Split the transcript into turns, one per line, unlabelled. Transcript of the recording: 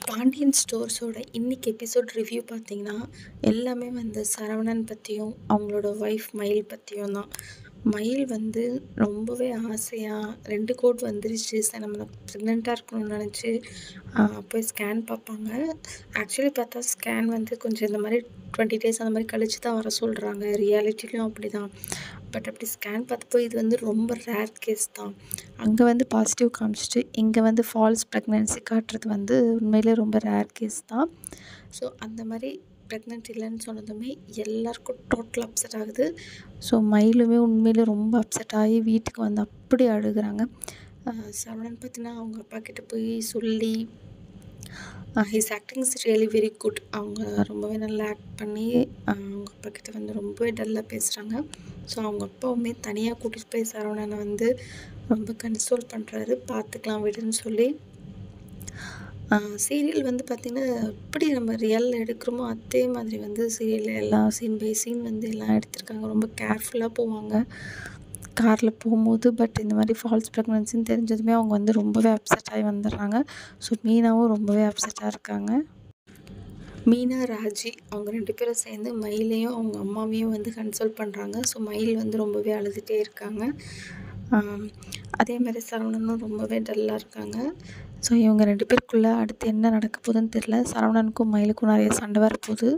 பாண்டியன் ஸ்டோர்ஸோட இன்னைக்கு episode review பார்த்தீங்கன்னா, எல்லாமே வந்து சரவணன் பற்றியும் அவங்களோட ஒய்ஃப் மயில் பற்றியும் தான். மயில் வந்து ரொம்பவே ஆசையாக 2 கோட் வந்துருச்சு. சரி நம்ம ப்ரெக்னெண்ட்டாக இருக்கணும்னு நினச்சி போய் ஸ்கேன் பார்ப்பாங்க. ஆக்சுவலி பார்த்தா ஸ்கேன் வந்து கொஞ்சம் இந்த மாதிரி 20 டேஸ் அந்த மாதிரி கழிச்சு தான் வர சொல்கிறாங்க. ரியாலிட்டிலையும் அப்படி தான். பட் அப்படி ஸ்கேன் பார்த்தப்போ இது வந்து ரொம்ப ரேர் கேஸ் தான். அங்கே வந்து பாசிட்டிவ் காமிச்சிட்டு இங்கே வந்து ஃபால்ஸ் ப்ரெக்னென்சி காட்டுறது வந்து உண்மையிலே ரொம்ப ரேர் கேஸ் தான். ஸோ அந்த மாதிரி ப்ரெக்னென்ட் இல்லைன்னு சொன்னதுமே எல்லாருக்கும் டோட்டல் அப்செட் ஆகுது. ஸோ மயிலுமே உண்மையிலே ரொம்ப அப்செட் ஆகி வீட்டுக்கு வந்து அப்படி அழுகுறாங்க. சரவணன் பார்த்தினா அவங்க அப்பா கிட்டே போய் சொல்லி his acting is really very good. அவங்க ரொம்பவே நல்லா ஆக்ட் பண்ணி அவங்க அப்பா கிட்ட வந்து ரொம்பவே டல்லாக பேசுகிறாங்க. ஸோ அவங்க அப்பாவுமே தனியாக கூட்டிகிட்டு போய் சரவணனை வந்து ரொம்ப கன்சோல் பண்ணுறாரு. பார்த்துக்கலாம் விடுன்னு சொல்லி. சீரியல் வந்து பார்த்திங்கன்னா எப்படி நம்ம ரியலில் எடுக்கிறோமோ அதே மாதிரி வந்து சீரியலில் எல்லாம் சீன் பை சீன் வந்து எல்லாம் எடுத்திருக்காங்க. ரொம்ப கேர்ஃபுல்லாக போவாங்க காரில் போகும்போது. பட் இந்த மாதிரி ஃபால்ஸ் ப்ரெக்னன்சின்னு தெரிஞ்சதுமே அவங்க வந்து ரொம்பவே அப்செட் ஆகி வந்துடுறாங்க. ஸோ மீனாவும் ரொம்பவே அப்செட்டாக இருக்காங்க. மீனா, ராஜி அவங்க 2 பேரும் சேர்ந்து மயிலையும் அவங்க அம்மாவையும் வந்து கன்சோல் பண்ணுறாங்க. ஸோ மயில் வந்து ரொம்பவே அழுதுகிட்டே இருக்காங்க. அதே மாதிரி சரவணனும் ரொம்பவே டல்லாக இருக்காங்க. ஸோ இவங்க 2 பேருக்குள்ளே அடுத்து என்ன நடக்க போகுதுன்னு தெரில. சரவணனுக்கும் மயிலுக்கும் நிறைய சண்டை வரப்போகுது.